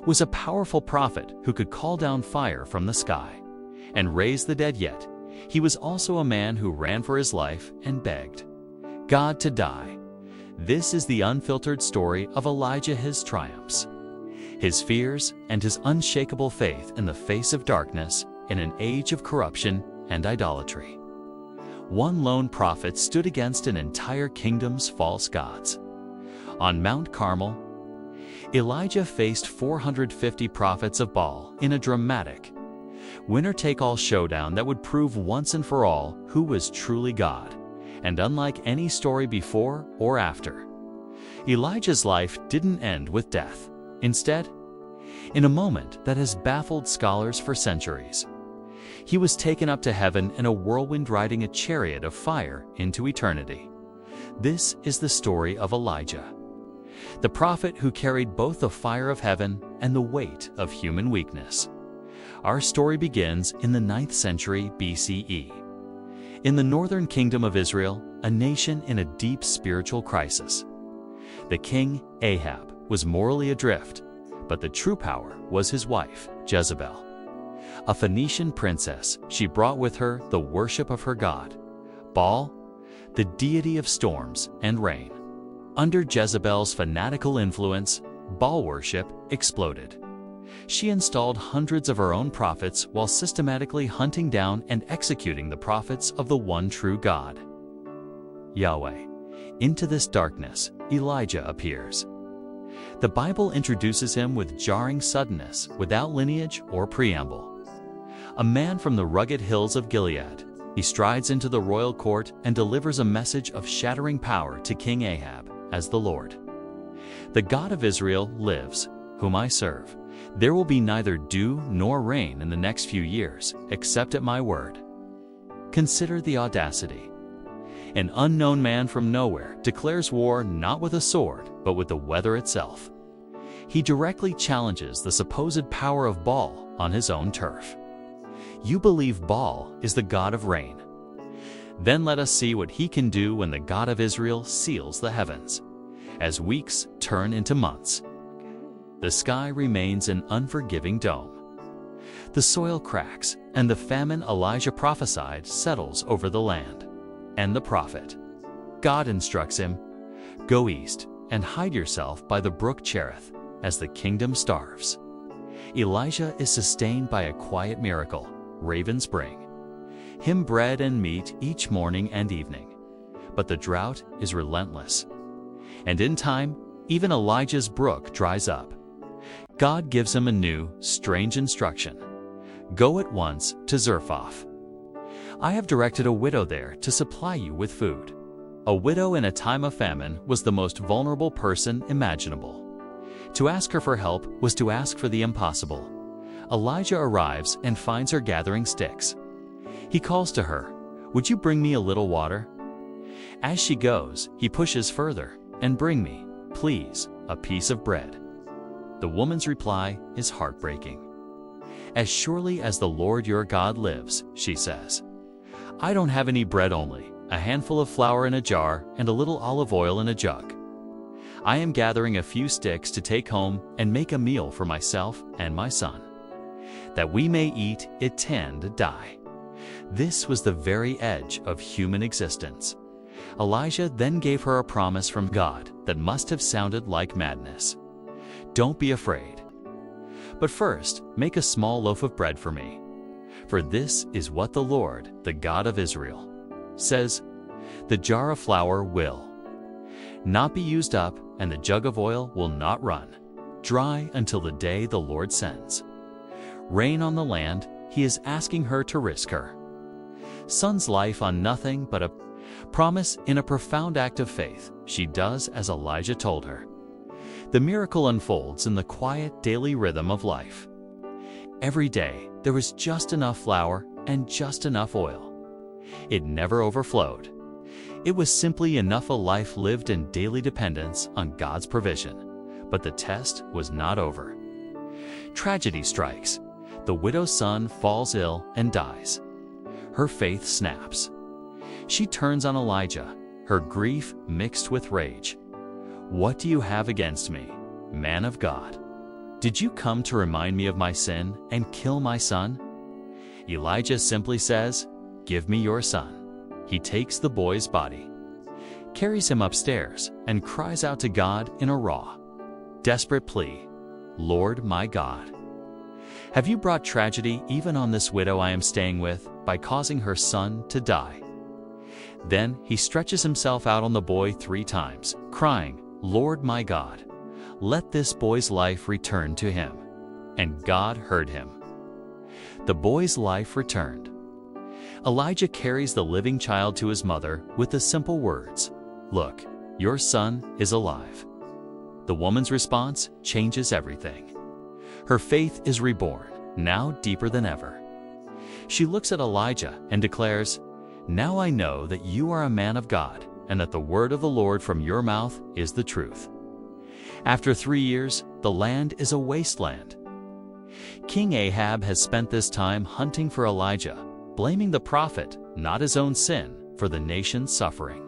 was a powerful prophet who could call down fire from the sky and raise the dead, yet he was also a man who ran for his life and begged God to die. This is the unfiltered story of Elijah, his triumphs, his fears, and his unshakable faith in the face of darkness in an age of corruption and idolatry. One lone prophet stood against an entire kingdom's false gods. On Mount Carmel, Elijah faced 450 prophets of Baal in a dramatic, winner-take-all showdown that would prove once and for all who was truly God, and unlike any story before or after. Elijah's life didn't end with death. Instead, in a moment that has baffled scholars for centuries, he was taken up to heaven in a whirlwind riding a chariot of fire into eternity. This is the story of Elijah, the prophet who carried both the fire of heaven and the weight of human weakness. Our story begins in the 9th century BCE. In the northern kingdom of Israel, a nation in a deep spiritual crisis. The king, Ahab, was morally adrift, but the true power was his wife, Jezebel. A Phoenician princess, she brought with her the worship of her god, Baal, the deity of storms and rain. Under Jezebel's fanatical influence, Baal worship exploded. She installed hundreds of her own prophets while systematically hunting down and executing the prophets of the one true God, Yahweh. Into this darkness, Elijah appears. The Bible introduces him with jarring suddenness, without lineage or preamble. A man from the rugged hills of Gilead, he strides into the royal court and delivers a message of shattering power to King Ahab as the Lord. The God of Israel lives, whom I serve. There will be neither dew nor rain in the next few years, except at my word. Consider the audacity. An unknown man from nowhere declares war not with a sword, but with the weather itself. He directly challenges the supposed power of Baal on his own turf. You believe Baal is the god of rain. Then let us see what he can do when the God of Israel seals the heavens, as weeks turn into months. The sky remains an unforgiving dome. The soil cracks, and the famine Elijah prophesied settles over the land. And the prophet, God instructs him, "Go east and hide yourself by the brook Cherith, as the kingdom starves." Elijah is sustained by a quiet miracle. Ravens bring him bread and meat each morning and evening. But the drought is relentless. And in time, even Elijah's brook dries up. God gives him a new, strange instruction. Go at once to Zarephath. I have directed a widow there to supply you with food. A widow in a time of famine was the most vulnerable person imaginable. To ask her for help was to ask for the impossible. Elijah arrives and finds her gathering sticks. He calls to her, "Would you bring me a little water?" As she goes, he pushes further, "And bring me, please, a piece of bread." The woman's reply is heartbreaking. "As surely as the Lord your God lives," she says, "I don't have any bread, only a handful of flour in a jar and a little olive oil in a jug. I am gathering a few sticks to take home and make a meal for myself and my son, that we may eat it and die." This was the very edge of human existence. Elijah then gave her a promise from God that must have sounded like madness. "Don't be afraid. But first, make a small loaf of bread for me. For this is what the Lord, the God of Israel, says, the jar of flour will not be used up, and the jug of oil will not run dry until the day the Lord sends rain on the land." He is asking her to risk her son's life on nothing but a promise. In a profound act of faith, she does as Elijah told her. The miracle unfolds in the quiet daily rhythm of life. Every day, there was just enough flour and just enough oil. It never overflowed. It was simply enough. A life lived in daily dependence on God's provision. But the test was not over. Tragedy strikes. The widow's son falls ill and dies. Her faith snaps. She turns on Elijah, her grief mixed with rage. "What do you have against me, man of God?" "Did you come to remind me of my sin and kill my son?" Elijah simply says, "Give me your son." He takes the boy's body, carries him upstairs, and cries out to God in a raw, desperate plea, "Lord my God, have you brought tragedy even on this widow I am staying with by causing her son to die?" Then he stretches himself out on the boy 3 times, crying, "Lord my God, let this boy's life return to him." And God heard him. The boy's life returned. Elijah carries the living child to his mother with the simple words, "Look, your son is alive." The woman's response changes everything. Her faith is reborn, now deeper than ever. She looks at Elijah and declares, "Now I know that you are a man of God, and that the word of the Lord from your mouth is the truth." After 3 years, the land is a wasteland. King Ahab has spent this time hunting for Elijah, blaming the prophet, not his own sin, for the nation's suffering.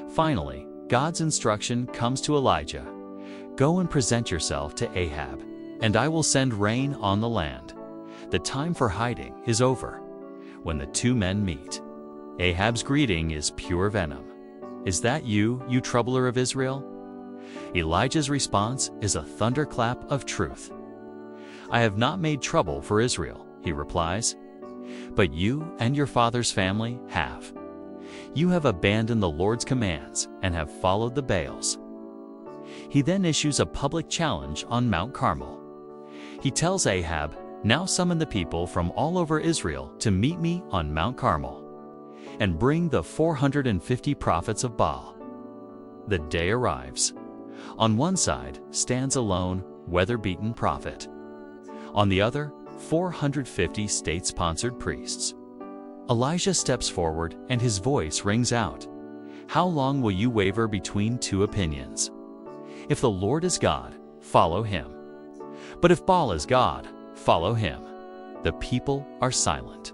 Finally, God's instruction comes to Elijah, "Go and present yourself to Ahab, and I will send rain on the land." The time for hiding is over. When the 2 men meet, Ahab's greeting is pure venom. "Is that you, you troubler of Israel?" Elijah's response is a thunderclap of truth. "I have not made trouble for Israel," he replies, "but you and your father's family have. You have abandoned the Lord's commands and have followed the Baals." He then issues a public challenge on Mount Carmel. He tells Ahab, "Now summon the people from all over Israel to meet me on Mount Carmel, and bring the 450 prophets of Baal." The day arrives. On one side stands a lone, weather-beaten prophet. On the other, 450 state-sponsored priests. Elijah steps forward and his voice rings out, "How long will you waver between 2 opinions? If the Lord is God, follow him. But if Baal is God, follow him." The people are silent.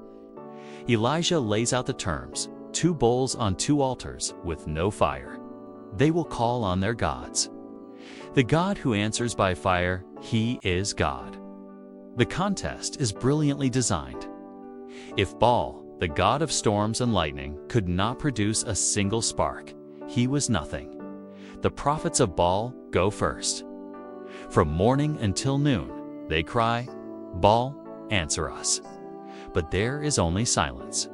Elijah lays out the terms, 2 bulls on 2 altars with no fire. They will call on their gods. The God who answers by fire, he is God. The contest is brilliantly designed. If Baal, the god of storms and lightning, could not produce a single spark, he was nothing. The prophets of Baal go first. From morning until noon, they cry, "Baal, answer us." But there is only silence.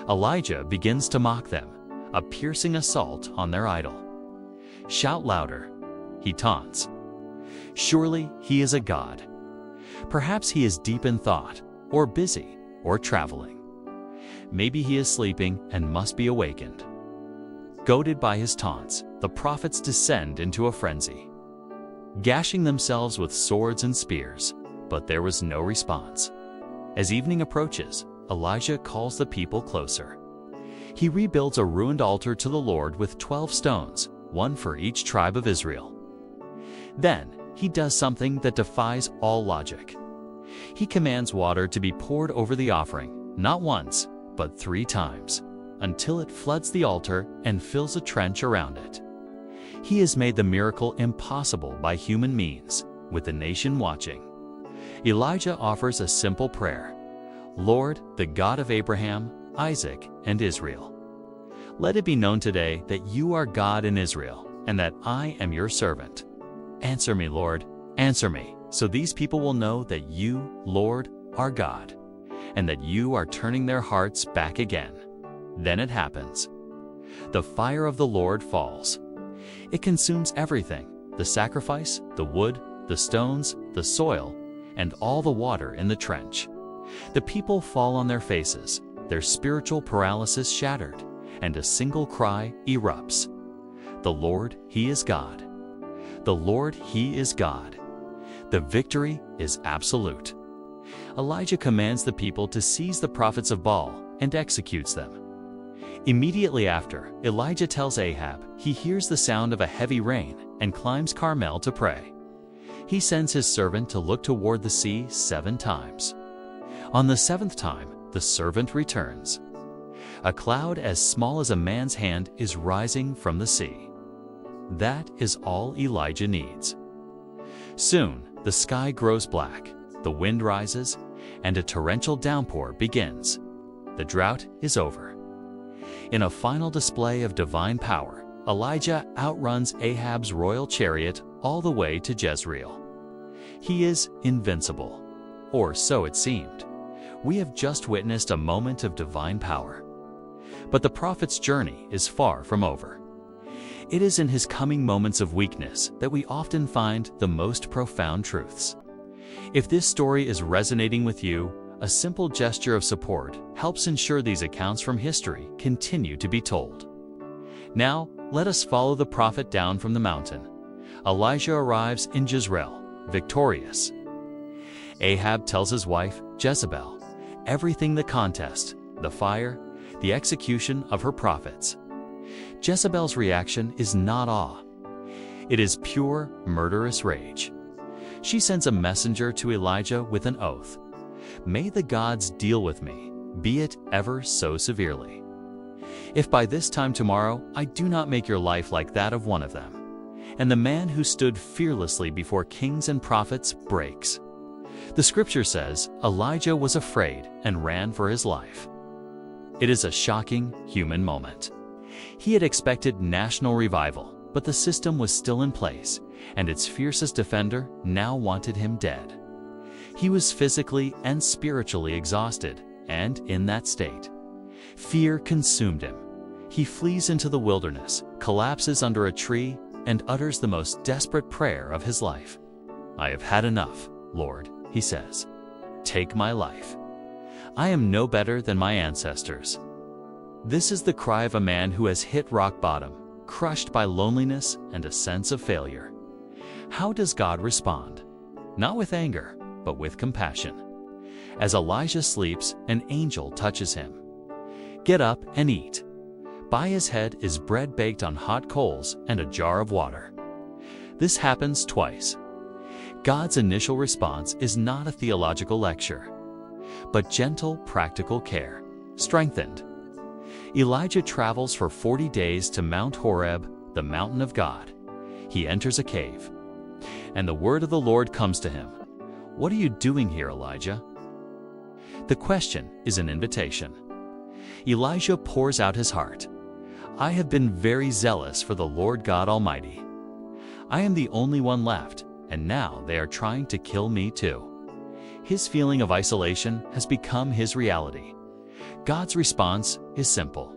Elijah begins to mock them, a piercing assault on their idol. "Shout louder," he taunts. Surely he is a god. Perhaps he is deep in thought, or busy, or traveling. Maybe he is sleeping and must be awakened. Goaded by his taunts, the prophets descend into a frenzy, gashing themselves with swords and spears, but there was no response. As evening approaches, Elijah calls the people closer. He rebuilds a ruined altar to the Lord with 12 stones, 1 for each tribe of Israel. Then he does something that defies all logic. He commands water to be poured over the offering, not once, but 3 times, until it floods the altar and fills a trench around it. He has made the miracle impossible by human means, with the nation watching. Elijah offers a simple prayer, "Lord, the God of Abraham, Isaac, and Israel, let it be known today that you are God in Israel, and that I am your servant. Answer me, Lord, answer me, so these people will know that you, Lord, are God, and that you are turning their hearts back again." Then it happens. The fire of the Lord falls. It consumes everything, the sacrifice, the wood, the stones, the soil, and all the water in the trench. The people fall on their faces, their spiritual paralysis shattered, and a single cry erupts. "The Lord, He is God. The Lord, He is God." The victory is absolute. Elijah commands the people to seize the prophets of Baal and executes them. Immediately after, Elijah tells Ahab he hears the sound of a heavy rain and climbs Carmel to pray. He sends his servant to look toward the sea 7 times. On the 7th time, the servant returns. A cloud as small as a man's hand is rising from the sea. That is all Elijah needs. Soon, the sky grows black, the wind rises, and a torrential downpour begins. The drought is over. In a final display of divine power, Elijah outruns Ahab's royal chariot all the way to Jezreel. He is invincible, or so it seemed. We have just witnessed a moment of divine power. But the prophet's journey is far from over. It is in his coming moments of weakness that we often find the most profound truths. If this story is resonating with you, a simple gesture of support helps ensure these accounts from history continue to be told. Now, let us follow the prophet down from the mountain. Elijah arrives in Jezreel, victorious. Ahab tells his wife, Jezebel, everything: the contest, the fire, the execution of her prophets. Jezebel's reaction is not awe. It is pure, murderous rage. She sends a messenger to Elijah with an oath. May the gods deal with me, be it ever so severely. If by this time tomorrow I do not make your life like that of one of them. And the man who stood fearlessly before kings and prophets breaks. The scripture says Elijah was afraid and ran for his life. It is a shocking human moment. He had expected national revival, but the system was still in place, and its fiercest defender now wanted him dead. He was physically and spiritually exhausted, and in that state, fear consumed him. He flees into the wilderness, collapses under a tree, and utters the most desperate prayer of his life. I have had enough, Lord, he says. Take my life. I am no better than my ancestors. This is the cry of a man who has hit rock bottom, crushed by loneliness and a sense of failure. How does God respond? Not with anger, but with compassion. As Elijah sleeps, an angel touches him. Get up and eat. By his head is bread baked on hot coals and a jar of water. This happens twice. God's initial response is not a theological lecture, but gentle, practical care, strengthened. Elijah travels for 40 days to Mount Horeb, the mountain of God. He enters a cave, and the word of the Lord comes to him. What are you doing here, Elijah? The question is an invitation. Elijah pours out his heart. I have been very zealous for the Lord God Almighty. I am the only one left, and now they are trying to kill me too. His feeling of isolation has become his reality. God's response is simple.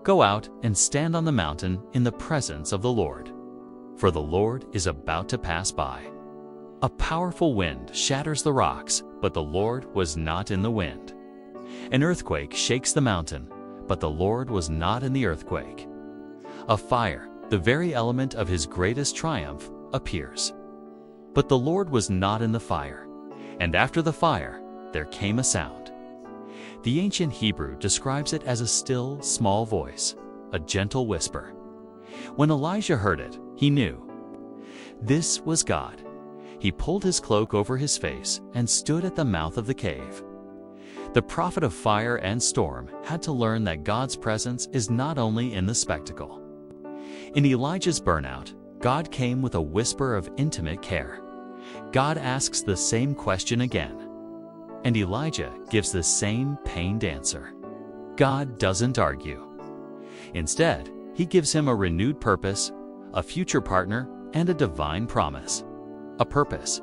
Go out and stand on the mountain in the presence of the Lord, for the Lord is about to pass by. A powerful wind shatters the rocks, but the Lord was not in the wind. An earthquake shakes the mountain, but the Lord was not in the earthquake. A fire, the very element of his greatest triumph, appears. But the Lord was not in the fire, and after the fire, there came a sound. The ancient Hebrew describes it as a still, small voice, a gentle whisper. When Elijah heard it, he knew. This was God. He pulled his cloak over his face and stood at the mouth of the cave. The prophet of fire and storm had to learn that God's presence is not only in the spectacle. In Elijah's burnout, God came with a whisper of intimate care. God asks the same question again, and Elijah gives the same pained answer. God doesn't argue. Instead, he gives him a renewed purpose, a future partner, and a divine promise. A purpose.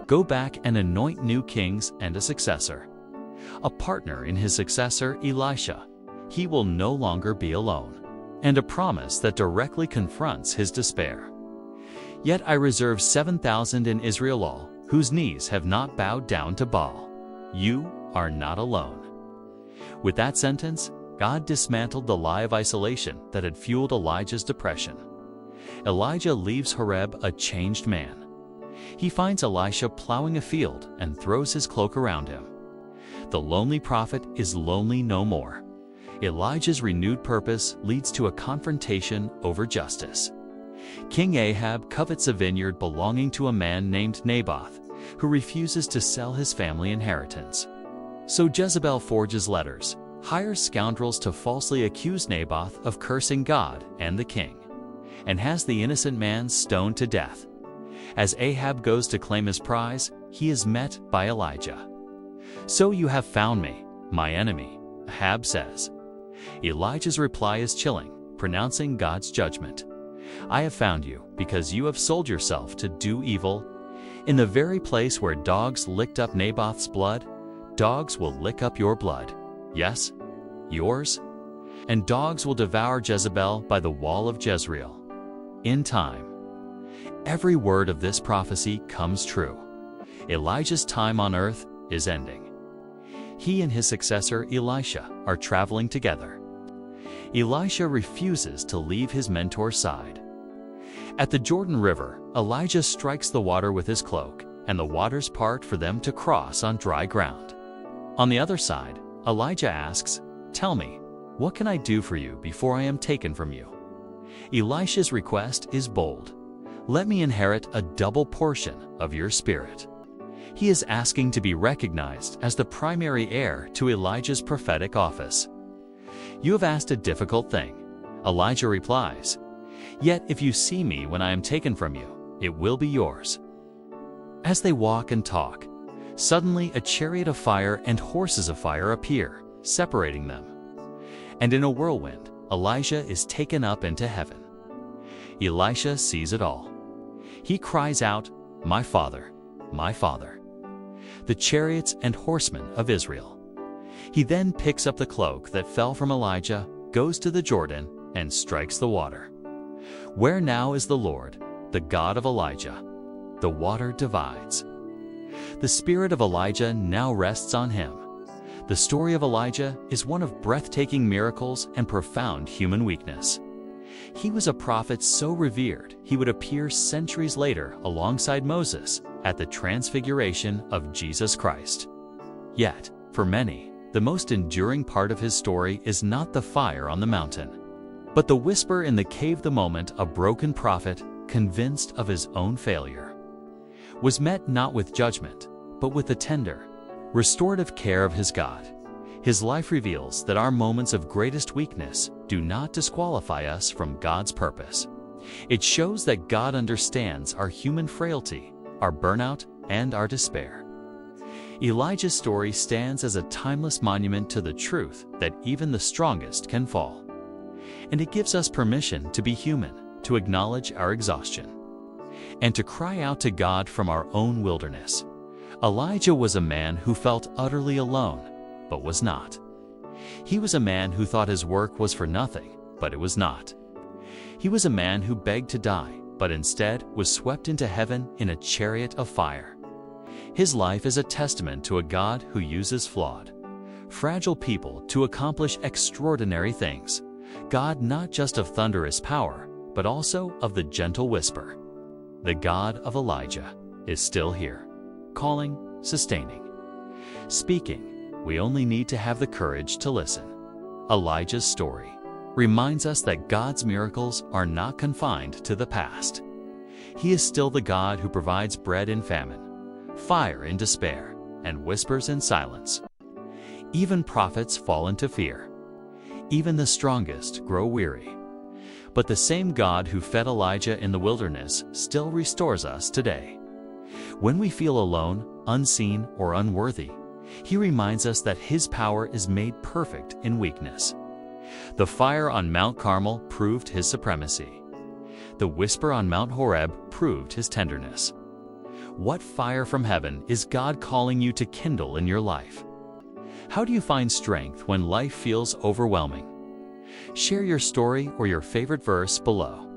Go back and anoint new kings and a successor. A partner in his successor, Elisha. He will no longer be alone. And a promise that directly confronts his despair. Yet I reserve 7,000 in Israel all, whose knees have not bowed down to Baal. You are not alone. With that sentence, God dismantled the lie of isolation that had fueled Elijah's depression. Elijah leaves Horeb a changed man. He finds Elisha plowing a field and throws his cloak around him. The lonely prophet is lonely no more. Elijah's renewed purpose leads to a confrontation over justice. King Ahab covets a vineyard belonging to a man named Naboth, who refuses to sell his family inheritance. So Jezebel forges letters, hires scoundrels to falsely accuse Naboth of cursing God and the king, and has the innocent man stoned to death. As Ahab goes to claim his prize, he is met by Elijah. "So you have found me, my enemy," Ahab says. Elijah's reply is chilling, pronouncing God's judgment. "I have found you because you have sold yourself to do evil. In the very place where dogs licked up Naboth's blood, dogs will lick up your blood. Yes, yours. And dogs will devour Jezebel by the wall of Jezreel." In time. Every word of this prophecy comes true. Elijah's time on earth is ending. He and his successor, Elisha, are traveling together. Elisha refuses to leave his mentor's side. At the Jordan River, Elijah strikes the water with his cloak, and the waters part for them to cross on dry ground. On the other side, Elijah asks, "Tell me, what can I do for you before I am taken from you?" Elisha's request is bold. "Let me inherit a double portion of your spirit." He is asking to be recognized as the primary heir to Elijah's prophetic office. "You have asked a difficult thing," Elijah replies. "Yet if you see me when I am taken from you, it will be yours." As they walk and talk, suddenly a chariot of fire and horses of fire appear, separating them. And in a whirlwind, Elijah is taken up into heaven. Elisha sees it all. He cries out, "My father, my father," the chariots and horsemen of Israel. He then picks up the cloak that fell from Elijah, goes to the Jordan, and strikes the water. Where now is the Lord, the God of Elijah? The water divides. The spirit of Elijah now rests on him. The story of Elijah is one of breathtaking miracles and profound human weakness. He was a prophet so revered he would appear centuries later alongside Moses at the transfiguration of Jesus Christ. Yet, for many, the most enduring part of his story is not the fire on the mountain, but the whisper in the cave, the moment a broken prophet, convinced of his own failure, was met not with judgment, but with the tender, restorative care of his God. His life reveals that our moments of greatest weakness do not disqualify us from God's purpose. It shows that God understands our human frailty, our burnout, and our despair. Elijah's story stands as a timeless monument to the truth that even the strongest can fall. And it gives us permission to be human, to acknowledge our exhaustion, and to cry out to God from our own wilderness. Elijah was a man who felt utterly alone, but was not. He was a man who thought his work was for nothing, but it was not. He was a man who begged to die, but instead was swept into heaven in a chariot of fire. His life is a testament to a God who uses flawed, fragile people to accomplish extraordinary things. God not just of thunderous power, but also of the gentle whisper. The God of Elijah is still here, calling, sustaining, speaking. We only need to have the courage to listen. Elijah's story reminds us that God's miracles are not confined to the past. He is still the God who provides bread in famine, fire in despair, and whispers in silence. Even prophets fall into fear. Even the strongest grow weary. But the same God who fed Elijah in the wilderness still restores us today. When we feel alone, unseen, or unworthy, He reminds us that His power is made perfect in weakness. The fire on Mount Carmel proved His supremacy. The whisper on Mount Horeb proved His tenderness. What fire from heaven is God calling you to kindle in your life? How do you find strength when life feels overwhelming? Share your story or your favorite verse below.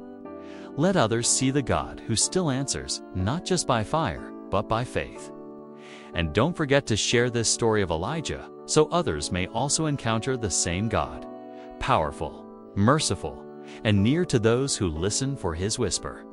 Let others see the God who still answers, not just by fire, but by faith. And don't forget to share this story of Elijah so others may also encounter the same God, powerful, merciful, and near to those who listen for His whisper.